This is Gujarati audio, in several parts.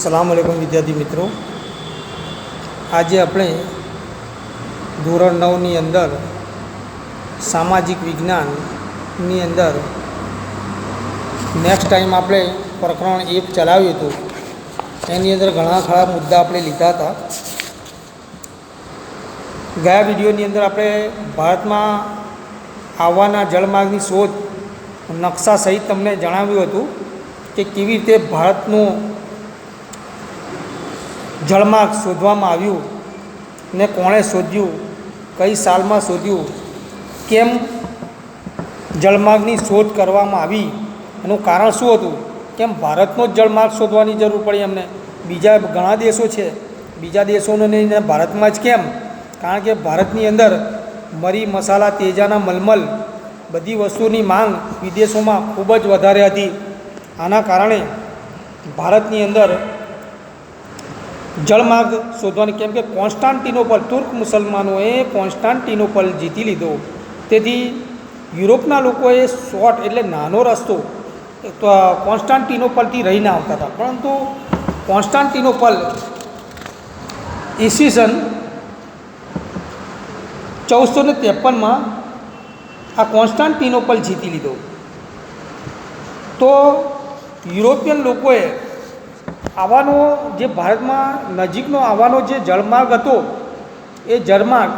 સલામ અલૈકુમ વિદ્યાર્થી મિત્રો, આજે આપણે ધોરણ 9ની અંદર સામાજિક વિજ્ઞાનની અંદર નેક્સ્ટ ટાઈમ આપણે પ્રકરણ 1 ચલાવ્યું હતું. એની અંદર ઘણા ખરા મુદ્દા આપણે લીધા હતા. ગયા વિડીયોની અંદર આપણે ભારતમાં આવવાના જળમાર્ગની શોધ નકશા સહિત તમને જણાવ્યું હતું કે કેવી રીતે ભારતનું જળમાર્ગ શોધવામાં આવ્યું ને કોણે શોધ્યું, કઈ સાલમાં શોધ્યું, કેમ જળમાર્ગની શોધ કરવામાં આવી, એનું કારણ શું હતું, કેમ ભારતનો જ જળમાર્ગ શોધવાની જરૂર પડી એમને. બીજા ઘણા દેશો છે, બીજા દેશોને નહીં, ભારતમાં જ કેમ? કારણ કે ભારતની અંદર મરી, મસાલા, તેજાના મલમલ બધી વસ્તુની માંગ વિદેશોમાં ખૂબ જ વધારે હતી. આના કારણે ભારતની અંદર જળમાર્ગ શોધવાની, કેમ કે કોન્સ્ટાન્ટિનોપલ, તુર્ક મુસલમાનોએ કોન્સ્ટાન્ટિનોપલ જીતી લીધો. તેથી યુરોપના લોકોએ શોર્ટ એટલે નાનો રસ્તો કોન્સ્ટાન્ટિનોપલથી રહીને આવતા હતા, પરંતુ કોન્સ્ટાન્ટિનોપલ ઈસવીસન 1453માં આ કોન્સ્ટાન્ટિનોપલ જીતી લીધો. તો યુરોપિયન લોકોએ આવવાનો જે ભારતમાં નજીકનો આવવાનો જે જળમાર્ગ હતો એ જળમાર્ગ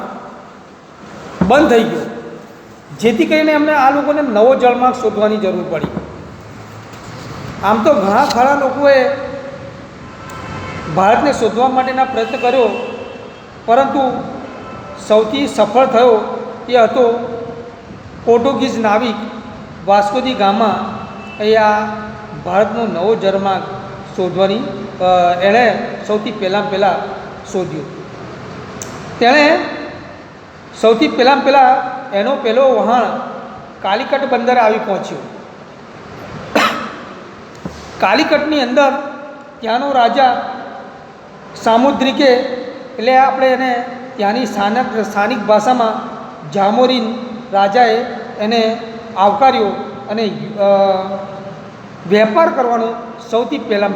બંધ થઈ ગયો, જેથી કરીને એમને આ લોકોને નવો જળમાર્ગ શોધવાની જરૂર પડી. આમ તો ઘણા ખરા લોકોએ ભારતને શોધવા માટેના પ્રયત્ન કર્યો, પરંતુ સૌથી સફળ થયો એ હતો પોર્ટુગીઝ નાવિક વાસ્કો દી ગામા. અહીંયા ભારતનો નવો જળમાર્ગ શોધવાની એણે સૌથી પહેલાં શોધ્યું. તેણે સૌથી પહેલાં એનો પહેલો વહાણ કાલિકટ બંદરે આવી પહોંચ્યો. કાલિકટની અંદર ત્યાંનો રાજા સામુદ્રિકે, એટલે આપણે એને ત્યાંની સ્થાનિક ભાષામાં જામોરીન રાજાએ એને આવકાર્યો અને વેપાર કરવાનો સૌથી પહેલાં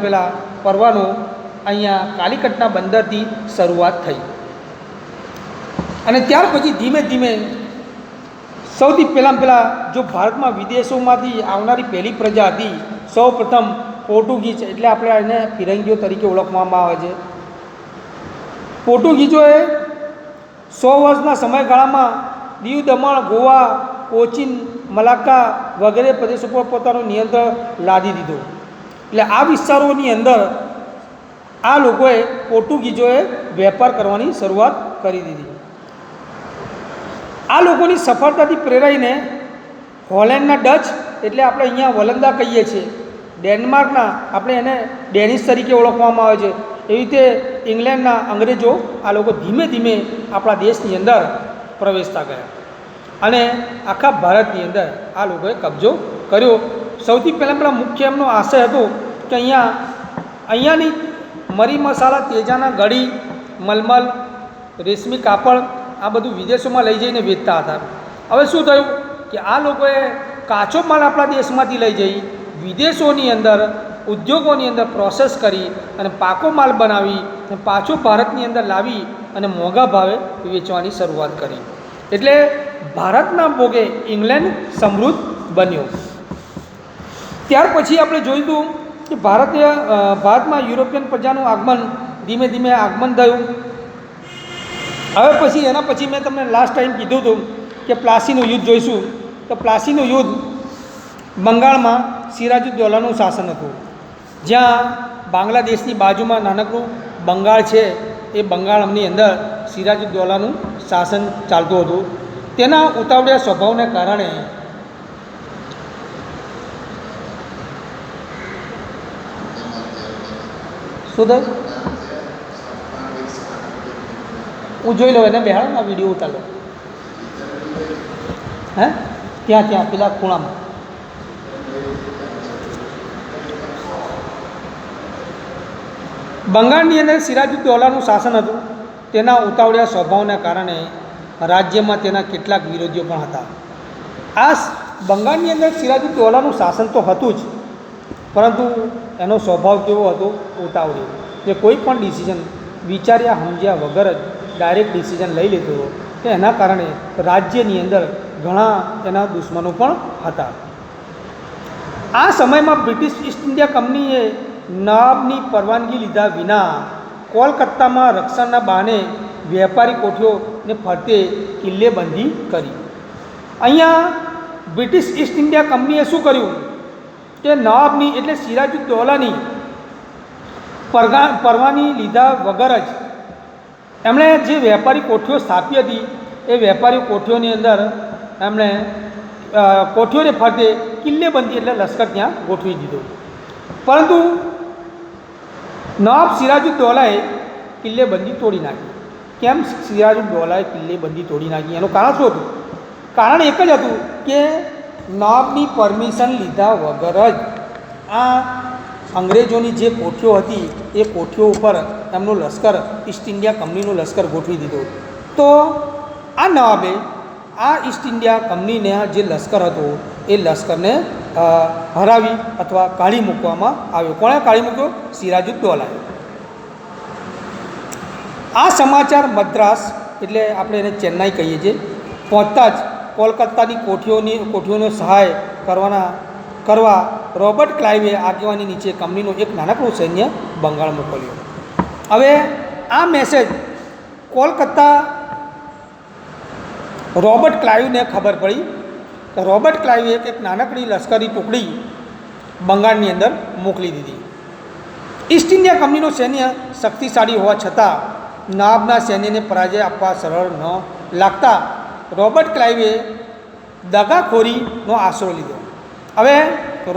પરવાનો અહીંયા કાલિકટના બંદરથી શરૂઆત થઈ. અને ત્યાર પછી ધીમે ધીમે સૌથી પહેલાં જો ભારતમાં વિદેશોમાંથી આવનારી પહેલી પ્રજા હતી, સૌ પ્રથમ પોર્ટુગીઝ, એટલે આપણે એને ફિરંગીઓ તરીકે ઓળખવામાં આવે છે. પોર્ટુગીઝોએ 100 વર્ષના સમયગાળામાં દીવ, દમણ, ગોવા, કોચીન, મલાક્કા વગેરે પ્રદેશો પર પોતાનું નિયંત્રણ લાદી દીધો. એટલે આ વિસ્તારોની અંદર આ લોકોએ, પોર્ટુગીઝોએ વેપાર કરવાની શરૂઆત કરી દીધી. આ લોકોની સફળતાથી પ્રેરાઈને હોલેન્ડના ડચ, એટલે આપણે અહીંયા વલંદા કહીએ છીએ, ડેનમાર્કના, આપણે એને ડેનિશ તરીકે ઓળખવામાં આવે છે, એવી રીતે ઇંગ્લેન્ડના અંગ્રેજો આ લોકો ધીમે ધીમે આપણા દેશની અંદર પ્રવેશતા ગયા અને આખા ભારતની અંદર આ લોકોએ કબજો કર્યો. સૌથી પહેલાં મુખ્ય એમનો આશય હતો કે અહીંયાની મરી, મસાલા, તેજાના ગળી, મલમલ, રેશમી કાપડ આ બધું વિદેશોમાં લઈ જઈને વેચતા હતા. હવે શું થયું કે આ લોકોએ કાચો માલ આપણા દેશમાંથી લઈ જઈ વિદેશોની અંદર, ઉદ્યોગોની અંદર પ્રોસેસ કરી અને પાકો માલ બનાવી અને પાછો ભારતની અંદર લાવી અને મોંઘા ભાવે વેચવાની શરૂઆત કરી. એટલે ભારતના ભોગે ઇંગ્લેન્ડ સમૃદ્ધ બન્યો. ત્યાર પછી આપણે જોયું કે ભારતમાં યુરોપિયન પ્રજાનું ધીમે ધીમે આગમન થયું. હવે પછી એના પછી મેં તમને લાસ્ટ ટાઈમ કીધું હતું કે પ્લાસીનું યુદ્ધ જોઈશું. તો પ્લાસીનું યુદ્ધ બંગાળમાં સિરાજુદ્દૌલાનું શાસન હતું, જ્યાં બાંગ્લાદેશની બાજુમાં નાનકડું બંગાળ છે, એ બંગાળની અંદર સિરાજુદ્દૌલાનું શાસન ચાલતું હતું. તેના ઉતાવળિયા સ્વભાવને કારણે શું થયું, હું જોઈ લઉં, એને બેહાડો ને વિડીયો ઉતારો. હે ત્યાં પેલા ખૂણામાં બંગાળની અંદર સિરાજુદ્દૌલાનું શાસન હતું. તેના ઉતાવળિયા સ્વભાવના કારણે રાજ્યમાં તેના કેટલાક વિરોધીઓ પણ હતા. આ બંગાળની અંદર સિરાજુદ્દૌલાનું શાસન તો હતું જ, પરંતુ એનો સ્વભાવ કેવો હતો? ઉતાવળી, કે કોઈ પણ ડિસિઝન વિચાર્યા સમજ્યા વગર જ ડાયરેક્ટ ડિસિઝન લઈ લેતો હતો, કે એના કારણે રાજ્યની અંદર ઘણા એના દુશ્મનો પણ હતા. આ સમયમાં બ્રિટિશ ઈસ્ટ ઇન્ડિયા કંપનીએ નવાબની પરવાનગી લીધા વિના કોલકાતામાં રક્ષણના બહાને વેપારી કોઠીઓને ફરતે કિલ્લેબંધી કરી. અહીંયા બ્રિટિશ ઈસ્ટ ઇન્ડિયા કંપનીએ શું કર્યું કે નવાબની એટલે સિરાજુદ્દૌલાની પરવાની લીધા વગર જ એમણે જે વેપારી કોઠીઓ સ્થાપી હતી એ વેપારી કોઠીઓની અંદર એમણે કોઠીઓને ફરતે કિલ્લેબંધી એટલે લશ્કર ત્યાં ગોઠવી દીધો. પરંતુ નવાબ સિરાજુદ્દૌલાએ કિલ્લેબંધી તોડી નાખી. કેમ સિરાજુદ્દૌલાએ કિલ્લેબંધી તોડી નાખી? એનું કારણ શું હતું? કારણ એક જ હતું કે નવાબની પરમિશન લીધા વગર જ આ અંગ્રેજોની જે કોઠીઓ હતી એ કોઠીઓ ઉપર એમનું લશ્કર ઈસ્ટ ઇન્ડિયા કંપનીનું લશ્કર ગોઠવી દીધું. તો આ નવાબે આ ઈસ્ટ ઇન્ડિયા કંપનીને જે લશ્કર હતું એ લશ્કરને હરાવી અથવા કાઢી મૂકવામાં આવ્યો. કોણે કાઢી મૂક્યો? સિરાજુદ્દૌલાએ. આ સમાચાર મદ્રાસ એટલે આપણે એને ચેન્નાઈ કહીએ છીએ પહોંચતા જ કોલકાતાની કોઠીઓનો સહાય કરવા રોબર્ટ ક્લાઇવે આગેવાની નીચે કંપનીનું એક નાનકડું સૈન્ય બંગાળ મોકલ્યું. હવે આ મેસેજ કોલકાતા રોબર્ટ ક્લાઇવને ખબર પડી તો રોબર્ટ ક્લાઇવે એક નાનકડી લશ્કરી ટુકડી બંગાળની અંદર મોકલી દીધી. ઈસ્ટ ઇન્ડિયા કંપનીનું સૈન્ય શક્તિશાળી હોવા છતાં નવાબના સૈન્યને પરાજય આપવા સરળ ન લાગતા રોબર્ટ ક્લાઇવે દગાખોરીનો આશરો લીધો. હવે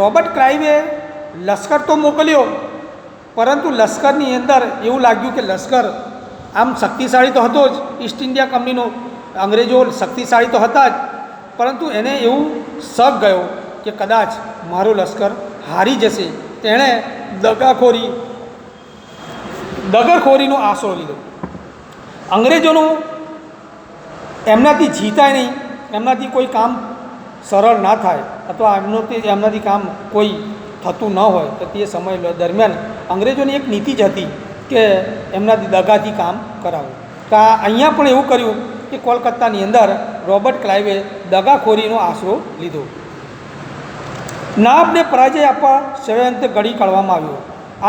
રોબર્ટ ક્લાઇવે લશ્કર તો મોકલ્યો, પરંતુ લશ્કરની અંદર એવું લાગ્યું કે લશ્કર આમ શક્તિશાળી તો હતો જ, ઈસ્ટ ઇન્ડિયા કંપનીનો અંગ્રેજો શક્તિશાળી તો હતા જ, પરંતુ એને એવું શક ગયો કે કદાચ મારું લશ્કર હારી જશે. તેણે દગરખોરીનો આશરો લીધો. અંગ્રેજોનું એમનાથી જીતાય નહીં, એમનાથી કોઈ કામ સરળ ના થાય અથવા એમનાથી કામ કોઈ થતું ન હોય તો તે સમય દરમિયાન અંગ્રેજોની એક નીતિ જ હતી કે એમનાથી દગાથી કામ કરાવવું. તો અહીંયા પણ એવું કર્યું કે કોલકાતાની અંદર રોબર્ટ ક્લાઇવે દગાખોરીનો આશરો લીધો. નવાબને પરાજય આપવા ષડયંત્ર ઘડી કાઢવામાં આવ્યો.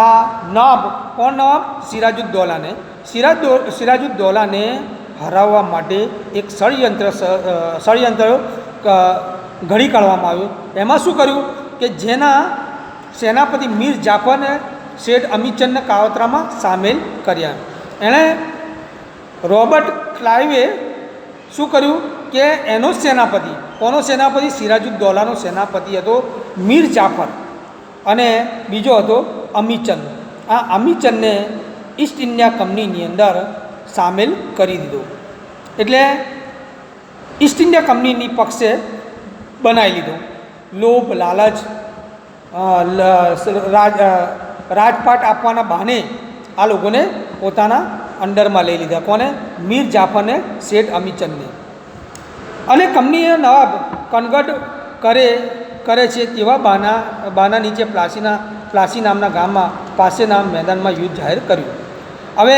આ નવાબ કોણ? નવાબ સિરાજુદ્દૌલાને સિરાજુદ્દૌલાને હરાવવા માટે એક ષડયંત્ર ઘડી કાઢવામાં આવ્યું. એમાં શું કર્યું કે જેના સેનાપતિ મીર જાફરને શેઠ અમીચંદને કાવતરામાં સામેલ કર્યા. એણે રોબર્ટ ક્લાઇવે શું કર્યું કે એનો સેનાપતિ, કોનો સેનાપતિ? સિરાજુદ્દૌલાનો સેનાપતિ હતો મીર જાફર અને બીજો હતો અમીચંદ. આ અમીચંદને ઈસ્ટ ઇન્ડિયા કંપનીની અંદર સામેલ કરી દીધો. એટલે ઈસ્ટ ઇન્ડિયા કંપનીની પક્ષે બનાવી લીધો. લોભ લાલચ રાજપાટ આપવાના બહાને આ લોકોને પોતાના અંડરમાં લઈ લીધા. કોને? મીર જાફરને, શેઠ અમીચંદને. અને કંપનીએ નવાબ કનગઢ કરે છે તેવા બાના નીચે પ્લાસી નામના ગામમાં પાસેના મેદાનમાં યુદ્ધ જાહેર કર્યું. હવે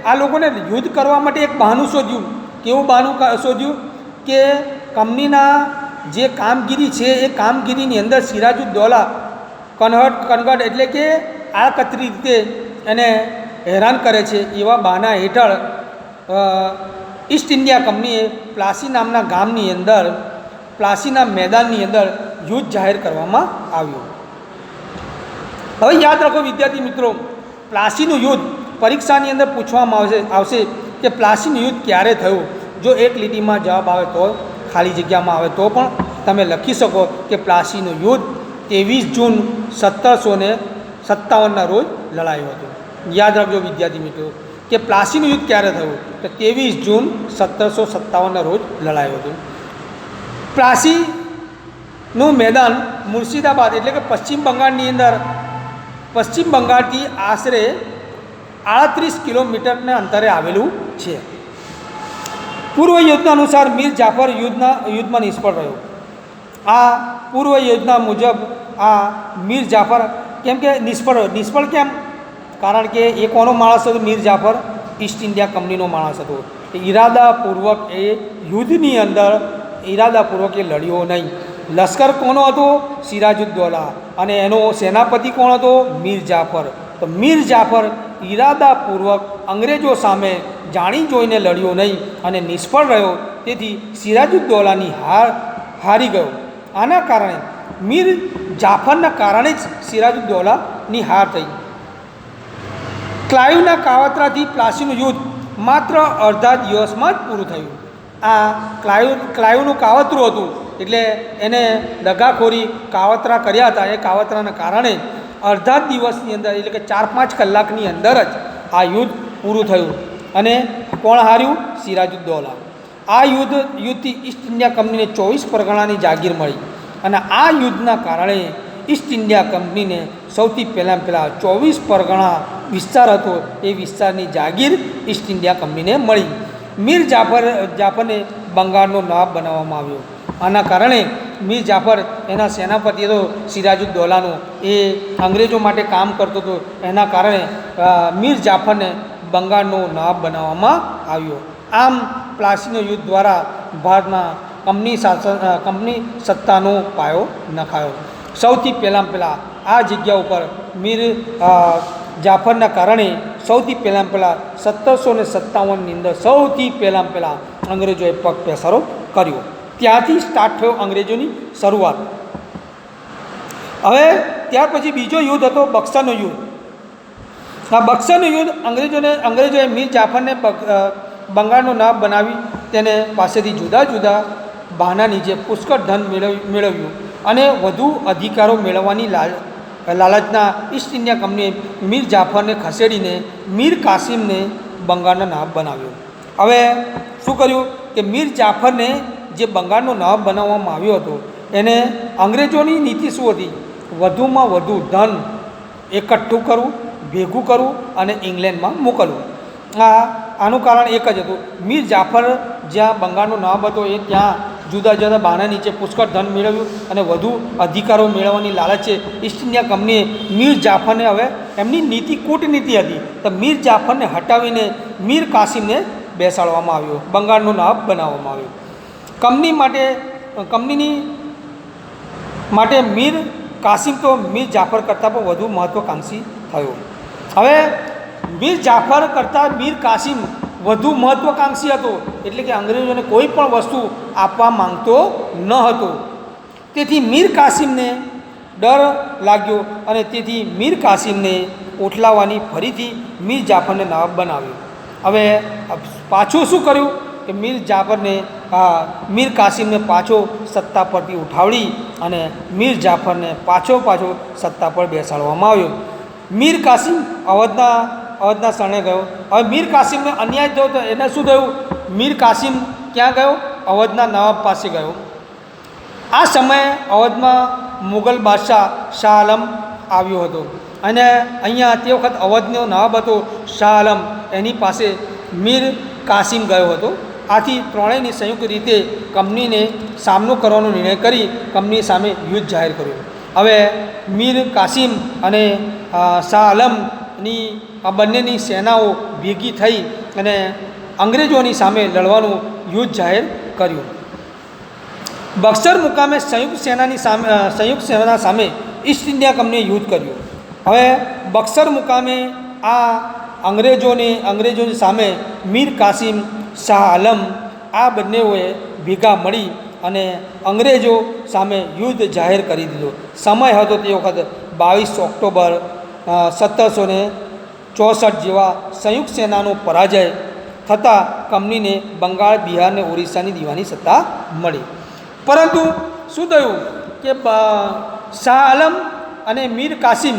આ લોકોને યુદ્ધ કરવા માટે એક બહાનું શોધ્યું. કેવું બહાનું શોધ્યું કે કંપનીના જે કામગીરી છે એ કામગીરીની અંદર સિરાજુદ્દૌલા કનગઢ એટલે કે આડકતરી રીતે એને હેરાન કરે છે એવા બહાના હેઠળ ઈસ્ટ ઇન્ડિયા કંપનીએ પ્લાસી નામના ગામની અંદર પ્લાસીના મેદાનની અંદર યુદ્ધ જાહેર કરવામાં આવ્યું. હવે યાદ રાખો વિદ્યાર્થી મિત્રો, પ્લાસીનું યુદ્ધ પરીક્ષાની અંદર પૂછવામાં આવશે કે પ્લાસીનું યુદ્ધ ક્યારે થયું. જો એક લીટીમાં જવાબ આવે તો, ખાલી જગ્યામાં આવે તો પણ તમે લખી શકો કે પ્લાસીનું યુદ્ધ 23 જૂન 1757ના રોજ લડાયું હતું. યાદ રાખજો વિદ્યાર્થી મિત્રો કે પ્લાસીનું યુદ્ધ ક્યારે થયું તો 23 જૂન 1757ના રોજ લડાયું હતું. પ્લાસીનું મેદાન મુર્શિદાબાદ એટલે કે પશ્ચિમ બંગાળની અંદર પશ્ચિમ બંગાળથી આશરે 38 કિલોમીટરના અંતરે આવેલું છે. પૂર્વ યોજના અનુસાર મીર જાફર યુદ્ધમાં નિષ્ફળ રહ્યો. આ પૂર્વ યોજના મુજબ આ મીર જાફર કેમ કે નિષ્ફળ કેમ? કારણ કે એ કોનો માણસ હતો? મીર જાફર ઈસ્ટ ઇન્ડિયા કંપનીનો માણસ હતો. ઈરાદાપૂર્વક એ યુદ્ધની અંદર ઈરાદાપૂર્વક એ લડ્યો નહીં. લશ્કર કોનો હતો? સિરાજુદ્દૌલા. અને એનો સેનાપતિ કોણ હતો? મીર જાફર. તો મીર જાફર ઈરાદાપૂર્વક અંગ્રેજો સામે જાણી જોઈને લડ્યો નહીં અને નિષ્ફળ રહ્યો. તેથી સિરાજુદ્દૌલાની હારી ગયો. આના કારણે મીર જાફરના કારણે જ સિરાજુદ્દૌલાની હાર થઈ. ક્લાઈવના કાવતરાથી પ્લાસીનું યુદ્ધ માત્ર અડધા દિવસમાં જ પૂરું થયું. આ ક્લાઈવનું કાવતરું હતું, એટલે એને દગાખોરી કાવતરા કર્યા હતા. એ કાવતરાના કારણે અડધા દિવસની અંદર, એટલે કે 4-5 કલાકની અંદર જ આ યુદ્ધ પૂરું થયું. અને કોણ હાર્યું? સિરાજુદ્દૌલા. આ યુદ્ધથી ઈસ્ટ ઇન્ડિયા કંપનીને 24 પરગણાની જાગીર મળી. અને આ યુદ્ધના કારણે ઈસ્ટ ઇન્ડિયા કંપનીને સૌથી પહેલાં 24 પરગણા વિસ્તાર હતો, એ વિસ્તારની જાગીર ઈસ્ટ ઇન્ડિયા કંપનીને મળી. મીર જાફરને બંગાળનો નવાબ બનાવવામાં આવ્યો. આના કારણે મીર જાફર, એના સેનાપતિ હતો સિરાજુદ્દૌલાનો, એ અંગ્રેજો માટે કામ કરતો હતો. એના કારણે મીર જાફરને બંગાળનો નવાબ બનાવવામાં આવ્યો. આમ પ્લાસીના યુદ્ધ દ્વારા ભારતમાં કંપની સત્તાનો પાયો નખાયો. સૌથી પહેલાં આ જગ્યા ઉપર મીર જાફરના કારણે સૌથી પહેલાં 1757ની અંદર સૌથી પહેલાં અંગ્રેજોએ પગ પેસારો કર્યો. ત્યાંથી સ્ટાર્ટ થયો અંગ્રેજોની શરૂઆત. હવે ત્યાર પછી બીજો યુદ્ધ હતો બક્સરનો યુદ્ધ. આ બક્સરનું યુદ્ધ અંગ્રેજોએ મીર જાફરને બંગાળનો નવાબ બનાવી તેને પાસેથી જુદા જુદા બહાના નીચે પુષ્કળ ધન મેળવ્યું અને વધુ અધિકારો મેળવવાની લાલચના ઈસ્ટ ઇન્ડિયા કંપનીએ મીર જાફરને ખસેડીને મીર કાસિમને બંગાળનો નવાબ બનાવ્યો. હવે શું કર્યું કે મીર જાફરને જે બંગાળનો નવાબ બનાવવામાં આવ્યો હતો, એને અંગ્રેજોની નીતિ શું હતી? વધુમાં વધુ ધન એકઠું કરવું, ભેગું કરવું અને ઇંગ્લેન્ડમાં મોકલવું. આનું કારણ એક જ હતું. મીર જાફર જ્યાં બંગાળનો નવાબ હતો, એ ત્યાં જુદા જુદા બહાના નીચે પુષ્કળ ધન મેળવ્યું અને વધુ અધિકારો મેળવવાની લાલચે ઈસ્ટ ઇન્ડિયા કંપનીએ મીર જાફરને, હવે એમની નીતિ કૂટનીતિ હતી, તો મીર જાફરને હટાવીને મીર કાસિમને બેસાડવામાં આવ્યો, બંગાળનો નવાબ બનાવવામાં આવ્યો. કંપનીની માટે મીર કાસિમ તો મીર જાફર કરતાં પણ વધુ મહત્ત્વાકાંક્ષી થયો. હવે મીર જાફર કરતાં મીર કાસિમ વધુ મહત્ત્વાકાંક્ષી હતો, એટલે કે અંગ્રેજોને કોઈ પણ વસ્તુ આપવા માંગતો ન હતો. તેથી મીર કાસિમને ડર લાગ્યો અને તેથી મીર કાસિમને ઓટલાવવાની ફરીથી મીર જાફરને નવાબ બનાવ્યો. હવે પાછું શું કર્યું કે મીર કાસિમને પાછો સત્તા પરથી ઉઠાવડી અને મીર જાફરને પાછો સત્તા પર બેસાડવામાં આવ્યો. મીર કાસિમ અવધના શરણે ગયો. હવે મીર કાસિમને અન્યાય થયો તો એને શું થયું? મીર કાસિમ ક્યાં ગયો? અવધના નવાબ પાસે ગયો. આ સમયે અવધમાં મુગલ બાદશાહ શાહ આલમ આવ્યો હતો અને અહીંયા તે વખત અવધનો નવાબ હતો શાહ આલમ, એની પાસે મીર કાસિમ ગયો હતો. આથી ત્રણેયની સંયુક્ત રીતે કંપનીને સામનો કરવાનો નિર્ણય કરી કંપની સામે યુદ્ધ જાહેર કર્યું. હવે મીર કાસિમ અને શાહ આલમની આ બંનેની સેનાઓ ભેગી થઈ અને અંગ્રેજોની સામે લડવાનું યુદ્ધ જાહેર કર્યું. બક્સર મુકામે સંયુક્ત સેના સામે ઈસ્ટ ઇન્ડિયા કંપનીએ યુદ્ધ કર્યું. હવે બક્સર મુકામે આ અંગ્રેજોની સામે મીર કાસિમ, શાહ આલમ આ બંનેઓએ ભેગા મળી અને અંગ્રેજો સામે યુદ્ધ જાહેર કરી દીધો. સમય હતો તે વખત 22 ઓક્ટોબર 1764 જેવા સંયુક્ત સેનાનો પરાજય થતાં કંપનીને બંગાળ, બિહાર અને ઓરિસ્સાની દીવાની સત્તા મળી. પરંતુ શું થયું કે શાહ આલમ અને મીર કાસિમ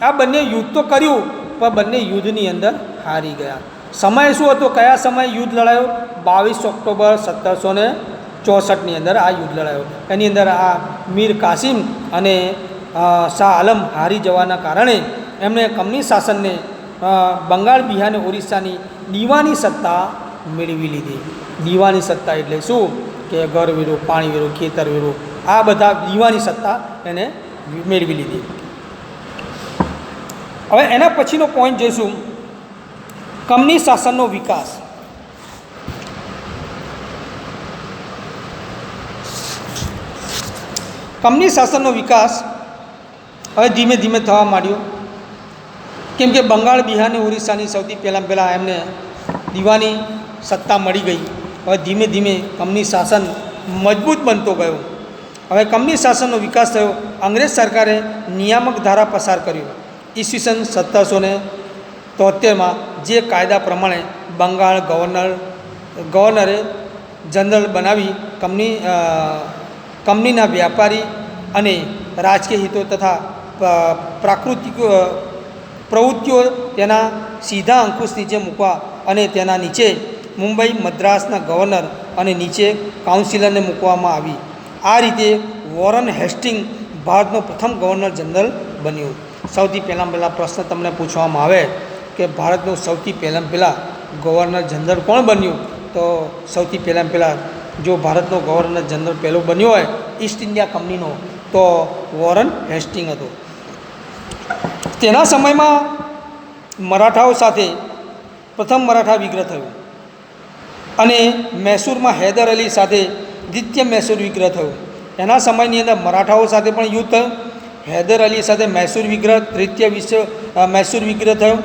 આ બંને યુદ્ધ તો કર્યું, પણ બંને યુદ્ધની અંદર હારી ગયા. સમય શું હતો? કયા સમયે યુદ્ધ લડાયો? 22 ઓક્ટોબર 1764ની અંદર આ યુદ્ધ લડાયો. એની અંદર આ મીર કાસિમ અને શાહ આલમ હારી જવાના કારણે એમણે કંપની શાસનને બંગાળ, બિહાર અને ઓરિસ્સાની દીવાની સત્તા મેળવી લીધી. દીવાની સત્તા એટલે શું કે ઘરવેરો, પાણીવેરો, ખેતરવેરો, આ બધા દીવાની સત્તા એને મેળવી લીધી. હવે એના પછીનો પોઈન્ટ જોઈશું, કંપની શાસનનો વિકાસ. કંપની શાસનનો વિકાસ હવે ધીમે ધીમે થવા માંડ્યો, કેમ કે બંગાળ, બિહાર અને ઓરિસ્સાની સૌથી પહેલાં એમને દીવાની સત્તા મળી ગઈ. હવે ધીમે ધીમે કંપની શાસન મજબૂત બનતો ગયો. હવે કંપની શાસનનો વિકાસ થયો. અંગ્રેજ સરકારે નિયામક ધારા પસાર કર્યો ઈસવીસન 1773માં, જે કાયદા પ્રમાણે બંગાળ ગવર્નરે જનરલ બનાવી કંપનીના વ્યાપારી અને રાજકીય હિતો તથા પ્રાકૃતિક પ્રવૃત્તિઓ તેના સીધા અંકુશ નીચે મૂકવા અને તેના નીચે મુંબઈ, મદ્રાસના ગવર્નર અને નીચે કાઉન્સિલરને મૂકવામાં આવી. આ રીતે વોરન હેસ્ટિંગ ભારતનો પ્રથમ ગવર્નર જનરલ બન્યો. સૌથી પહેલાં પ્રશ્ન તમને પૂછવામાં આવે કે ભારતનો સૌથી પહેલાં ગવર્નર જનરલ કોણ બન્યું, તો સૌથી પહેલાં જો ભારતનો ગવર્નર જનરલ પહેલો બન્યો હોય ઈસ્ટ ઇન્ડિયા કંપનીનો, તો વોરન હેસ્ટિંગ હતો. તેના સમયમાં મરાઠાઓ સાથે પ્રથમ મરાઠા વિગ્રહ થયો અને મૈસૂરમાં હૈદર અલી સાથે દ્વિતીય મૈસૂર વિગ્રહ થયો. એના સમયની અંદર મરાઠાઓ સાથે પણ યુદ્ધ થયું. હૈદર અલી સાથે મૈસૂર વિગ્રહ, તૃતીય મૈસૂર વિગ્રહ થયો.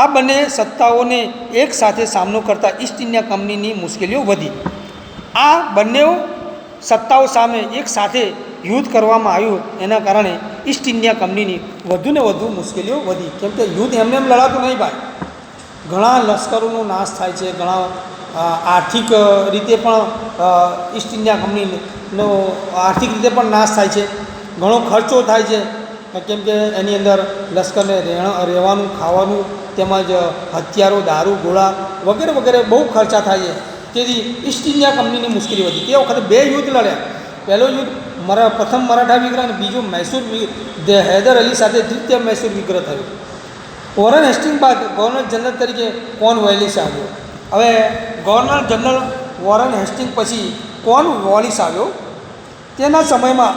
આ બંને સત્તાઓને એક સાથે સામનો કરતા ઈસ્ટ ઇન્ડિયા કંપનીની મુશ્કેલીઓ વધી. આ બંને સત્તાઓ સામે એક સાથે યુદ્ધ કરવામાં આવ્યું, એના કારણે ઈસ્ટ ઇન્ડિયા કંપનીની વધુને વધુ મુશ્કેલીઓ વધી. કેમ કે યુદ્ધ એમને એમ લડાતું નહીં ભાઈ, ઘણા લશ્કરોનો નાશ થાય છે, ઘણા આર્થિક રીતે પણ ઈસ્ટ ઇન્ડિયા કંપનીનો આર્થિક રીતે પણ નાશ થાય છે, ઘણો ખર્ચો થાય છે. કેમ કે એની અંદર લશ્કરને રહેવાનું, ખાવાનું, તેમજ હથિયારો, દારૂ, ગોળા વગેરે વગેરે બહુ ખર્ચા થાય છે. તેથી ઈસ્ટ ઇન્ડિયા કંપનીની મુશ્કેલી વધી. તે વખતે બે યુદ્ધ લડ્યા. પહેલો યુદ્ધ પ્રથમ મરાઠા વિગ્રહ અને બીજું હૈદર અલી સાથે દ્વિતીય મૈસૂર વિગ્રહ થયો. વોરન હેસ્ટિંગ બાદ ગવર્નર જનરલ તરીકે કોર્નવાલિસ આવ્યો. હવે ગવર્નર જનરલ વોરન હેસ્ટિંગ પછી કોર્નવાલિસ આવ્યો. તેના સમયમાં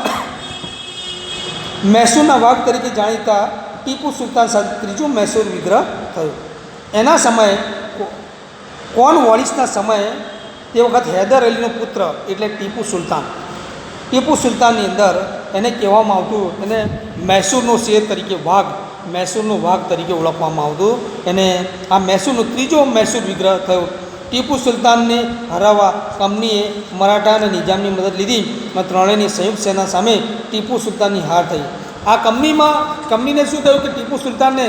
મૈસૂરના વાઘ તરીકે જાણીતા ટીપુ સુલતાન સાથે ત્રીજો મૈસૂર વિગ્રહ થયો. એના સમયે કોર્નવાલિસના સમયે તે વખત હૈદર અલીનો પુત્ર એટલે ટીપુ સુલતાનની અંદર એને કહેવામાં આવતું, એને મૈસૂરનો શેર તરીકે મૈસૂરનો વાઘ તરીકે ઓળખવામાં આવતું. એને આ મૈસૂરનો ત્રીજો મૈસૂર વિગ્રહ થયો. ટીપુ સુલતાનને હરાવવા કંપનીએ મરાઠા અને નિજામની મદદ લીધી અને ત્રણેયની સંયુક્ત સેના સામે ટીપુ સુલતાનની હાર થઈ. આ કંપનીને શું થયું કે ટીપુ સુલતાનને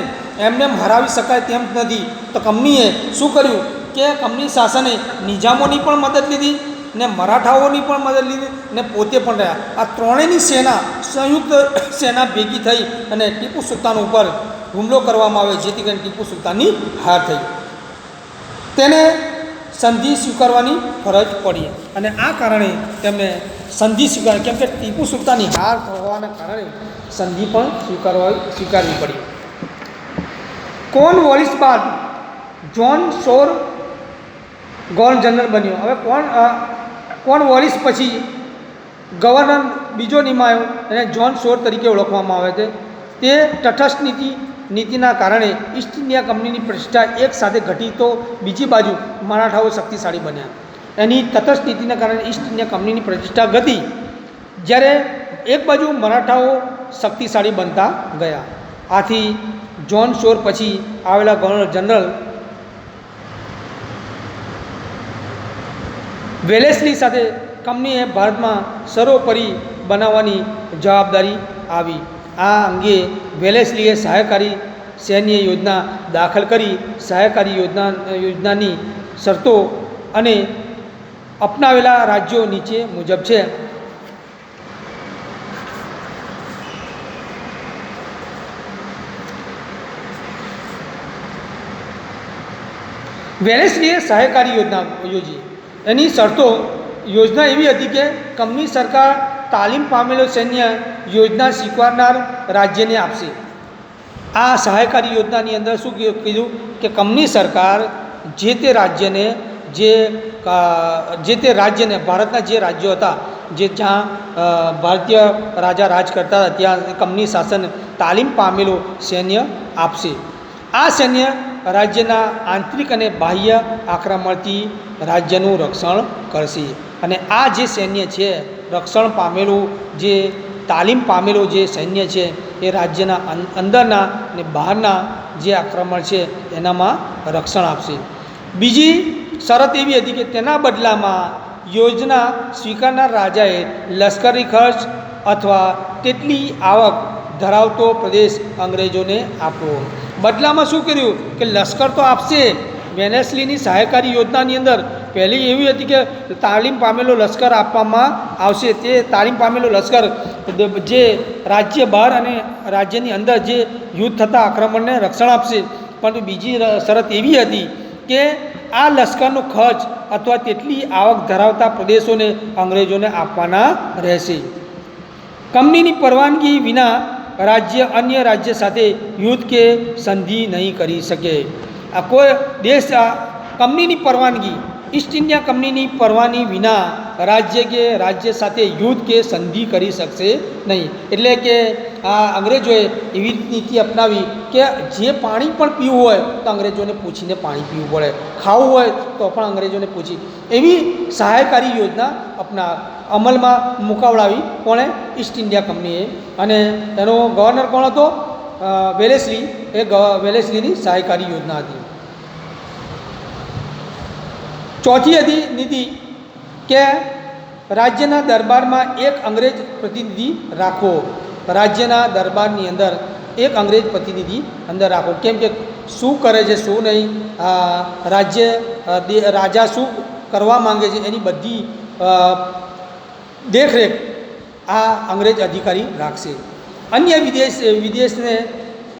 એમને હરાવી શકાય તેમ નથી, તો કંપનીએ શું કર્યું કે કંપની શાસને નિજામોની પણ મદદ લીધી ને મરાઠાઓની પણ મદદ લીધી ને પોતે પણ રહ્યા. આ ત્રણેયની સંયુક્ત સેના ભેગી થઈ અને ટીપુ સુલતાન ઉપર હુમલો કરવામાં આવે, જેથી કરીને ટીપુ સુલતાનની હાર થઈ. તેને સંધિ સ્વીકારવાની ફરજ પડી અને આ કારણે તેમને સંધિ કેમ કે ટીપુ સુલતાનની હાર થવાના કારણે સંધિ પણ સ્વીકારવી પડી. કોર્નવાલિસ બાદ જ્હોન શોર ગવર્નર જનરલ બન્યો. હવે કોર્નવાલિસ પછી ગવર્નર બીજો નિમાયો અને જ્હોન શોર તરીકે ઓળખવામાં આવે છે. તે તટસ્થ નીતિના કારણે ઈસ્ટ ઇન્ડિયા કંપનીની પ્રતિષ્ઠા એક સાથે ઘટી, તો બીજી બાજુ મરાઠાઓ શક્તિશાળી બન્યા. એની તટસ્થ નીતિના કારણે ઈસ્ટ ઇન્ડિયા કંપનીની પ્રતિષ્ઠા ઘટી, જ્યારે એક બાજુ મરાઠાઓ શક્તિશાળી બનતા ગયા. આથી જ્હોન શોર પછી આવેલા ગવર્નર જનરલ વેલેસ્લી સાથે કંપનીએ ભારતમાં સર્વોપરી બનાવવાની જવાબદારી આવી. આ અંગે વેલેસ્લીએ સહાયકારી સૈન્ય યોજના દાખલ કરી. સહાયકારી યોજનાની શરતો અને અપનાવેલા રાજ્યો નીચે મુજબ છે. વેલેસ્લીએ સહાયકારી યોજના યોજી. એની યોજના એવી હતી કે કંપની સરકાર તાલીમ પામેલો સૈન્ય યોજના સ્વીકારનાર રાજ્યને આપશે. આ સહાયકારી યોજનાની અંદર શું કીધું કે કંપની સરકાર જે તે રાજ્યને ભારતના જે રાજ્યો હતા જે જ્યાં ભારતીય રાજા રાજ કરતા હતા ત્યાં કંપની શાસન તાલીમ પામેલું સૈન્ય આપશે. આ સૈન્ય રાજ્યના આંતરિક અને બાહ્ય આક્રમણથી રાજ્યનું રક્ષણ કરશે. અને આ જે સૈન્ય છે રક્ષણ પામેલું, જે તાલીમ પામેલું જે સૈન્ય છે એ રાજ્યના અંદરના અને બહારના જે આક્રમણ છે એનામાં રક્ષણ આપશે. બીજી શરત એવી હતી કે તેના બદલામાં યોજના સ્વીકારનાર રાજાએ લશ્કરી ખર્ચ અથવા તેટલી આવક ધરાવતો પ્રદેશ અંગ્રેજોને આપવો. બદલામાં શું કર્યું કે લશ્કર તો આપશે. વેલેસ્લીની સહાયકારી યોજનાની અંદર પહેલી એવી હતી કે તાલીમ પામેલો લશ્કર આપવામાં આવશે. તે તાલીમ પામેલો લશ્કર જે રાજ્ય બહાર અને રાજ્યની અંદર જે યુદ્ધ થતા આક્રમણને રક્ષણ આપશે. પરંતુ બીજી શરત એવી હતી કે આ લશ્કરનો ખર્ચ અથવા તેટલી આવક ધરાવતા પ્રદેશોને અંગ્રેજોને આપવાના રહેશે. કંપનીની પરવાનગી વિના રાજ્ય અન્ય રાજ્ય સાથે યુદ્ધ કે સંધિ નહીં કરી શકે. આ કોઈ દેશ કંપનીની પરવાનગી, ઈસ્ટ ઇન્ડિયા કંપનીની પરવાનગી વિના રાજ્ય સાથે યુદ્ધ કે સંધિ કરી શકશે નહીં. એટલે કે આ અંગ્રેજોએ એવી નીતિ અપનાવી કે જે પાણી પણ પીવું હોય તો અંગ્રેજોને પૂછીને પાણી પીવું પડે, ખાવું હોય તો પણ અંગ્રેજોને પૂછી, એવી સહાયકારી યોજના અમલમાં મુકાવડાવી કોણે? ઈસ્ટ ઇન્ડિયા કંપનીએ. અને એનો ગવર્નર કોણ હતો? વેલેસ્લી. એ વેલેસ્લીની સહાયકારી યોજના હતી. ચોથી હતી નીતિ કે રાજ્યના દરબારમાં એક અંગ્રેજ પ્રતિનિધિ રાખવો. રાજ્યના દરબારની અંદર એક અંગ્રેજ પ્રતિનિધિ અંદર રાખવો. કેમ કે શું કરે છે શું નહીં, રાજા શું કરવા માંગે છે એની બધી દેખરેખ આ અંગ્રેજ અધિકારી રાખશે. અન્ય વિદેશને